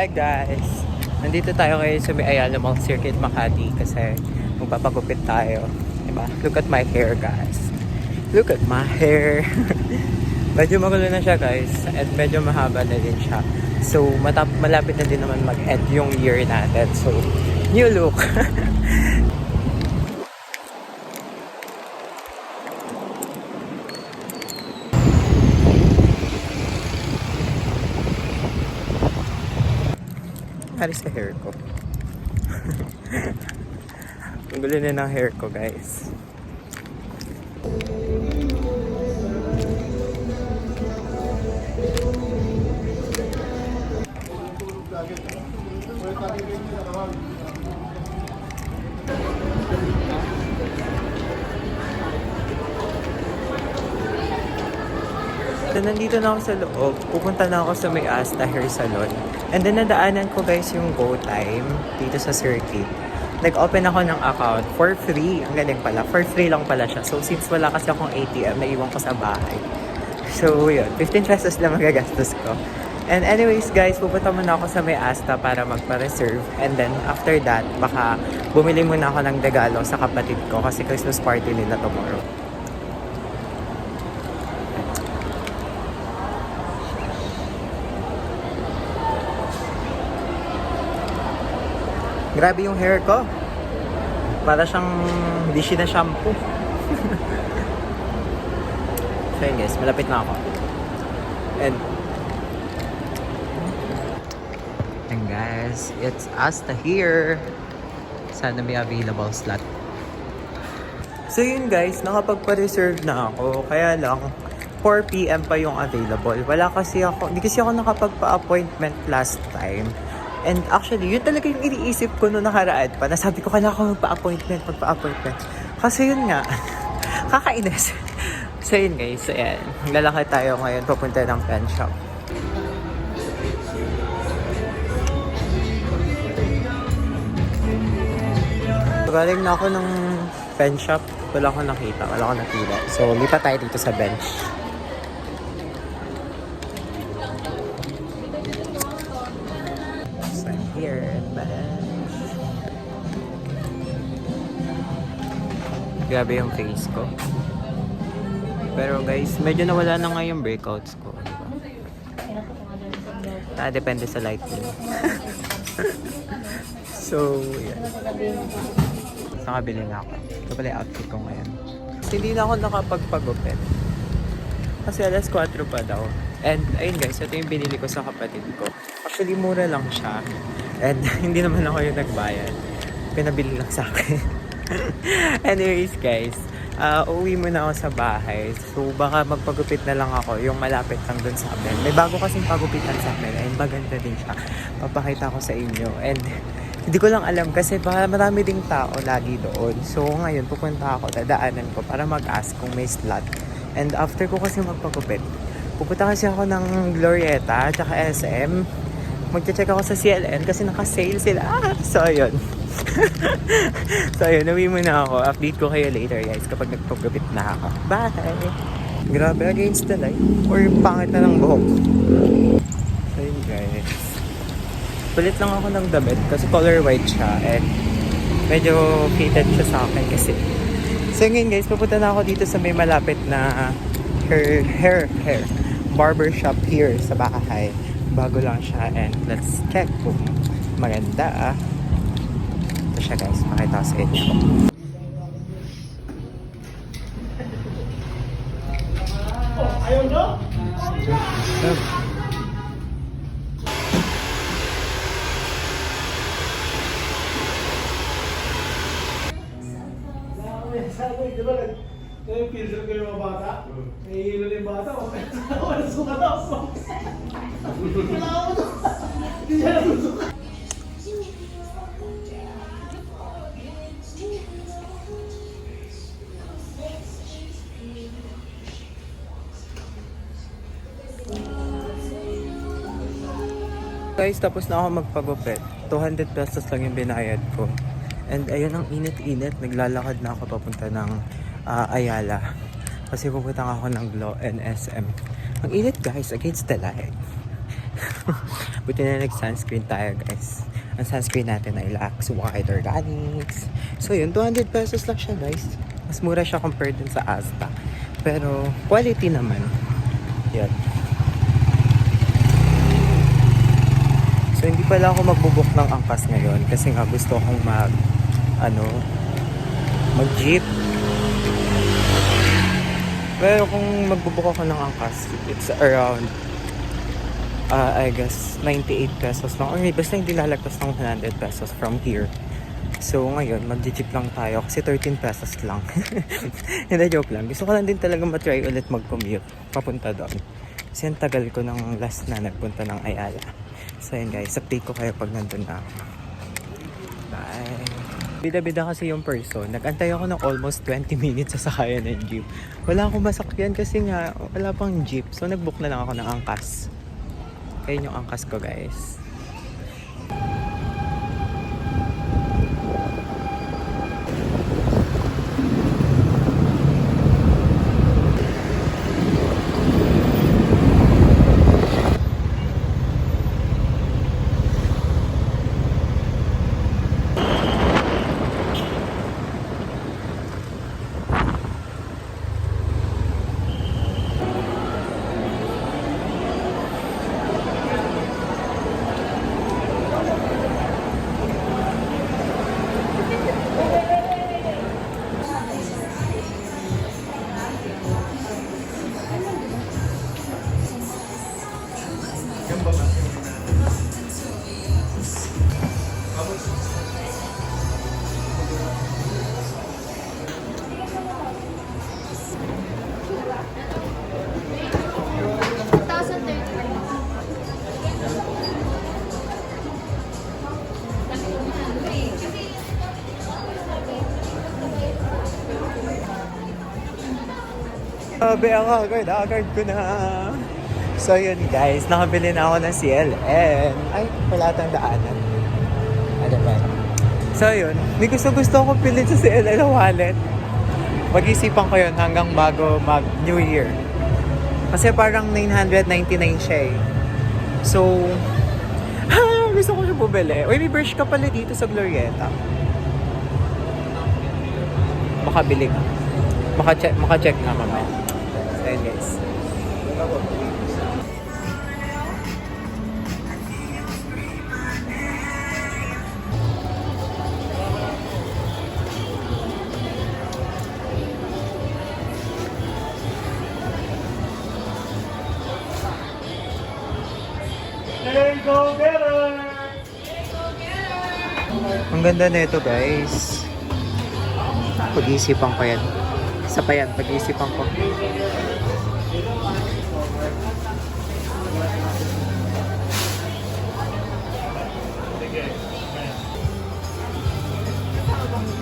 Hi guys! Nandito tayo ngayon sa may Ayala Mall Circuit Makati kasi magpapagupit tayo. Diba? Look at my hair guys. Look at my hair. Medyo magulo na siya guys at medyo mahaba na din siya. So malapit na din naman mag-end yung year natin. So new look. Hari sa hair ko. Ang gulo na ng hair ko guys. So, nandito na ako sa loob. Pupunta na ako sa may Asta Hair Salon. And then, nadaanan ko guys yung Go Time dito sa circuit. Nag-open ako ng account for free. Ang galing pala. For free lang pala siya. So, since wala kasi akong ATM, naiwan ko sa bahay. So, yun. 15 pesos lang magagastos ko. And anyways guys, pupunta muna ako sa may Asta para magpa-reserve. And then, after that, baka bumili muna ako ng regalo sa kapatid ko kasi Christmas party nila tomorrow. Grabe yung hair ko. Para siyang dishi na shampoo. So yun guys, malapit na ako. And guys, it's Asta here. Sana may available slot. So yun guys, nakapagpa-reserve na ako. Kaya lang, 4 PM pa yung available. Hindi kasi ako nakapagpa-appointment last time. And actually, yun talaga yung iniisip ko noong nakaraan pa. Nasabi ko, kailangan ko magpa-appointment. Kasi yun nga, kakainis. So yun guys, ayan. Maglalakad tayo ngayon papunta ng pen shop. Galing na ako ng pen shop. Wala akong nakita, wala akong nakita. So, lipat tayo dito sa bench. Here at bench. Grabe yung face ko. Pero guys, medyo nawala na nga yung breakouts ko. Diba? Depende sa lighting. So, yeah. Saan kabili na ako? Ito pala yung outfit ko ngayon. Hindi na ako nakapagpagupit. Kasi alas 4 pa daw. And ayun guys, ito yung binili ko sa kapatid ko. Actually, mura lang siya. And hindi naman ako yung nagbayad. Pinabili lang sa akin. Anyways guys, uuwi muna ako sa bahay. So baka magpagupit na lang ako yung malapit lang dun sa amin. May bago kasing pagupitan sa amin. Ayun, maganda din siya. Papakita ko sa inyo. And hindi ko lang alam kasi baka marami ding tao lagi doon. So ngayon pupunta ako, dadaanan ko para mag-ask kung may slot. And after ko kasi magpagupit, pupunta kasi ako ng Glorieta at saka SM. Magche-check ako sa CLN kasi naka-sale sila. So ayun. So ayun, uwi muna ako. Update ko kayo later guys kapag nagpagupit na ako. Bye! Grabe, against the light. Or pangit na ng buhok. So ayun guys. Palit lang ako ng damit kasi color white siya. And medyo fitted siya sa akin kasi. So ngayon guys, pupunta na ako dito sa may malapit na hair barber shop here sa bahay. Bago lang siya and let's check kung maganda. Ito siya guys, makita ko sa inyo. Ayaw nyo? Sabi, di ba yung pinsil ko yung mga bata? Nahihilo na yung bata. Wala suka na ako. Wala ako ito. Hindi siya nasusuka. Guys, tapos na ako magpagupit. 200 pesos lang yung binayad ko. And ayun, ang init-init. Naglalakad na ako papunta ng Ayala. Kasi pupunta ako ng Glow and SM. Ang init guys, against the light. Buti na nag-sunscreen tayo, guys. Ang sunscreen natin ay Lux White Organics. So yun, 200 pesos lang siya, guys. Mas mura siya compared dun sa Asta. Pero quality naman. Yan. So hindi pala ako magbubuk ng angkas ngayon kasi nga gusto kong mag-jeep. Pero kung magbubuk ako ng angkas, it's around I guess 98 pesos lang. Or basta hindi lalagpas ng 100 pesos from here. So ngayon, mag-jeep lang tayo kasi 13 pesos lang. Hindi, joke lang. Gusto ko lang din talaga matry ulit mag-commute papunta doon. Kasi ang tagal ko ng last na nagpunta ng Ayala. So yun guys, update ko kayo pag nandun na ako. Bye! Bida-bida kasi yung person. Nag-antay ako ng almost 20 minutes sa sakayan ng jeep. Wala akong masakyan kasi nga wala pang jeep. So nag-book na lang ako ng angkas. Ayun yung angkas ko, guys. Sabi ang agad ko na. So yun guys, nakabili na ako ng CLN. Ay, wala tang daanan. Ano ba? So yun, may gusto akong pilin sa CLN na wallet. Mag-isipan ko yun hanggang bago mag-New Year. Kasi parang 999 siya eh. So, gusto ko siya bumili. Uy, may brush ka pala dito sa Glorieta. Makabili ka. Maka-check nga mamaya. So yun guys. Hey, go getter! Ang ganda na ito guys. Pag-iisipan ko yan. Isa pa yan, pag-iisipan ko.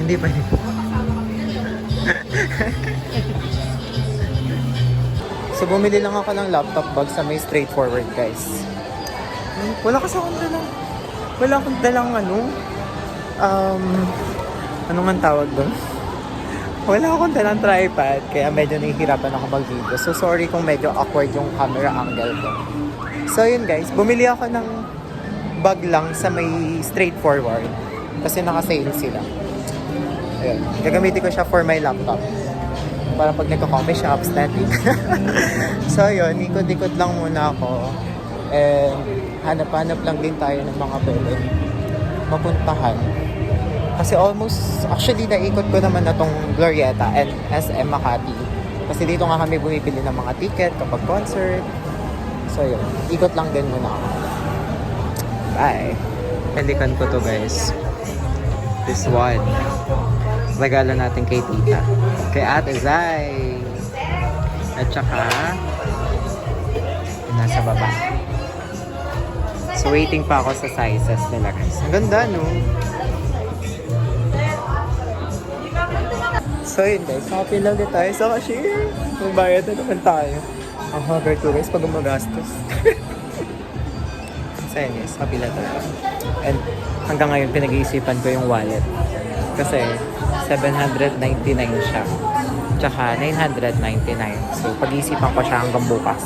Hindi pa yun. So bumili lang ako ng laptop bag sa may straightforward guys. Wala kasi akong dalang. Wala akong dalang ano nga tawag doon? Wala akong dalang tripod, kaya medyo nahihirapan ako mag-video. So sorry kung medyo awkward yung camera angle ko. So yun guys, bumili ako ng bag lang sa may straightforward. Kasi naka-sale sila. Ayun, gagamitin ko siya for my laptop. Para pag nagka-coffee shop, standing. So yun, ikot-ikot lang muna ako. And hanap-hanap lang din tayo ng mga pwede mapuntahan. Kasi actually naikot ko naman na tong Glorieta and SM Makati. Kasi dito nga kami bumibili ng mga ticket kapag concert. So yun, ikot lang din muna ako. Bye! Pelikan ko to guys. This one. Regalo natin kay tita. Kay Ate Zai. At saka nasa baba. So waiting pa ako sa sizes nila guys. Ang ganda no? So yun guys, happy lang din tayo sa cashier. Magbayad na naman tayo. Ang haggard ko guys pag gumagastos. So yun guys, happy lang tayo. And hanggang ngayon pinag-iisipan ko yung wallet. Kasi 799 siya. Tsaka 999. So pag-iisipan ko siya hanggang bukas.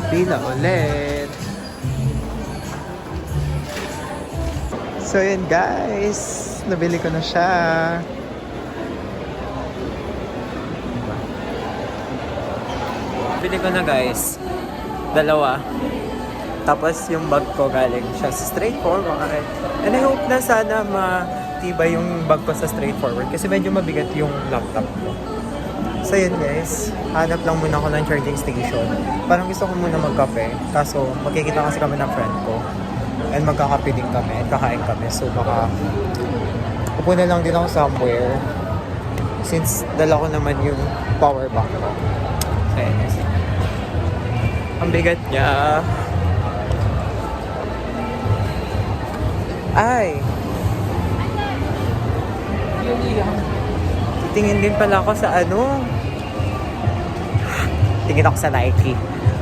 Pila ulit. So yun guys, nabili ko na siya. Bili ko na guys. Dalawa. Tapos yung bag ko galing siya sa straightforward. And I hope na sana matibay yung bag ko sa straightforward. Kasi medyo mabigat yung laptop ko. So yun guys, hanap lang muna ako ng charging station. Parang gusto ko muna magkape. Kaso magkikita kasi kami ng friend ko. And magkakape din kami at kakain kami. So baka upo na lang din ako somewhere. Since dala ko naman yung power bank ko. So yun guys. Ang bigat niya. Ay! Tingin din pala ako sa ano. Tingin ako sa Nike.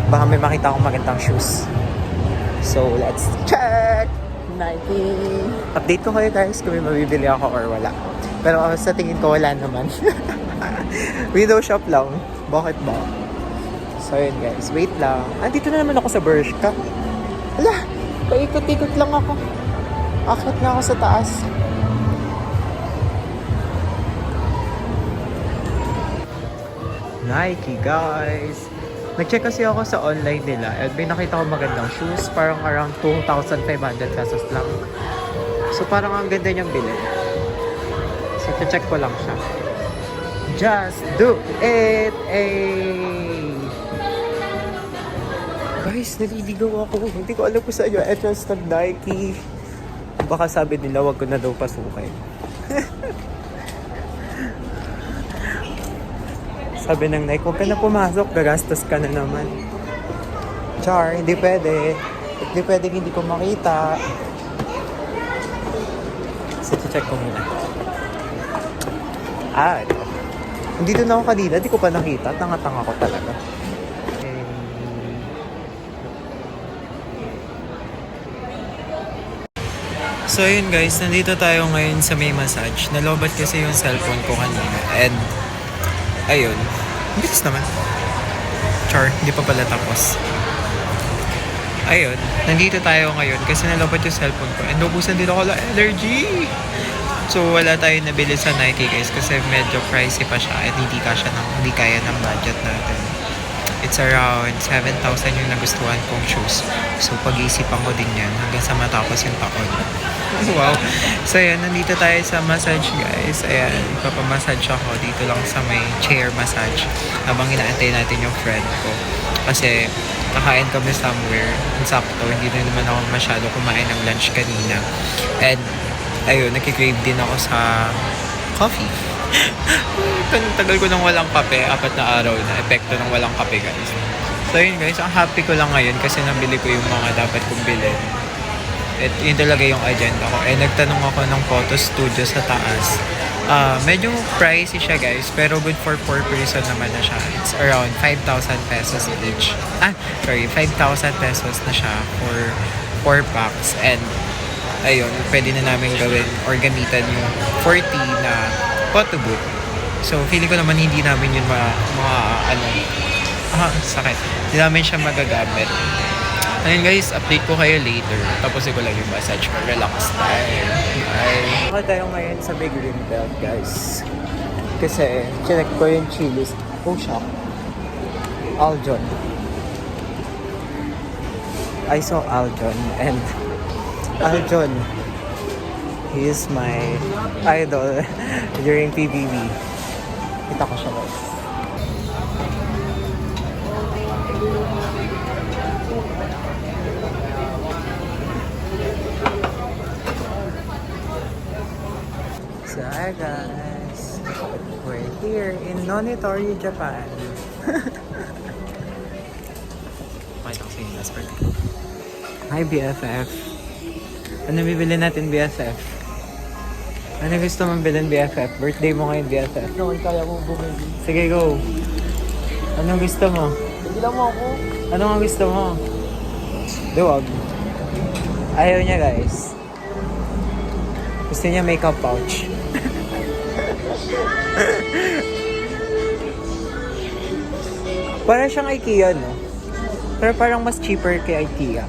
Baka may makita akong magandang shoes. So, let's check! Nike! Update ko kayo guys kung may mabibili ako or wala. Pero sa tingin ko wala naman. Window shop lang. Bakit ba? So yun guys, wait lang. Andito na naman ako sa Bershka. Ala, paikot-ikot lang ako. Akit na ako sa taas. Nike guys. Nag-check kasi ako sa online nila at may nakita ko magandang shoes. Parang around 2,500 pesos lang. So parang ang ganda niyang bilhin. So check ko lang siya. Just do it! Guys, naliligaw ako. Hindi ko alam kung saan yung entrance ng Nike. Baka sabi nila, wag ko na daw pasukin. Sabi ng Nike, huwag ka na pumasok. Gagastos ka na naman. Char, hindi pwede. Hindi pwede hindi ko makita. So, check ko muna. Ito. Nandito na ako kanina. Hindi ko pa nakita. Tanga-tanga ko talaga. So yun guys, nandito tayo ngayon sa May Massage. Nalobat kasi yung cellphone ko kanina. And, ayun. Bilis naman. Char, hindi pa pala tapos. Ayun, nandito tayo ngayon kasi nalobat yung cellphone ko. And ubusan din ako ng allergy. So wala tayong nabili sa Nike guys kasi medyo pricey pa siya. At hindi kaya ng budget natin. It's around 7,000 yung nagustuhan kong shoes. So pag-iisipan ko din yan hanggang sa matapos yung taon. Wow. So ayan, nandito tayo sa massage guys. Ayan, ipapamassage ako dito lang sa may chair massage. Habang inaantay natin yung friend ko. Kasi kakain kami somewhere. Sakto, hindi na naman ako masyado kumain ng lunch kanina. And ayun, nakikrave din ako sa coffee. Tagal ko nang walang kape, 4 na araw na epekto ng walang kape guys. So yun guys, ang happy ko lang ngayon kasi nabili ko yung mga dapat kong bilhin. At yun talaga yung agenda ko. Nagtanong ako ng photo studio sa taas. Medyo pricey siya guys, pero good for 4 person naman na siya. It's around 5,000 pesos each. 5,000 pesos na siya for 4 packs. And ayun, pwede na namin gawin or gamitan yung 40 na photo booth. So, feeling ko naman hindi namin yun sakit. Hindi namin siya magagamit. Ayun guys, update ko kayo later. Tapos ko lang yung massage ko. Relax time. Bye. Ako tayo ngayon sa Big Green Belt guys. Kasi, check ko yung Chili's. Oh, shock. Aljon. I saw Aljon and Aljon. He is my idol during PBB. Kita ko siya guys. So hi guys. We're here in Nonitori, Japan. Pakita ko sa inyo last birthday. Hi BFF. Ano bibili natin BFF? Ano gusto mong bilhin BFF? Birthday mo ngayon BFF. Naman kaya mo bumili. Sige go. Anong gusto mo? Bilang mo ako. Ano nga gusto mo? Duwag. Ayaw niya guys. Gusto niya makeup pouch. Parang siyang IKEA, no? Pero parang mas cheaper kay IKEA.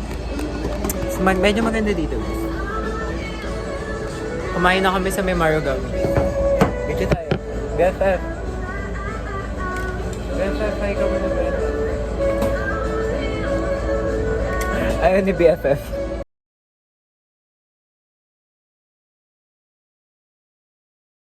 So, medyo maganda dito. Kumain na kami sa may Marugao. Dito tayo. BFF. BFF, hi ka muna BFF. Ayun ni BFF.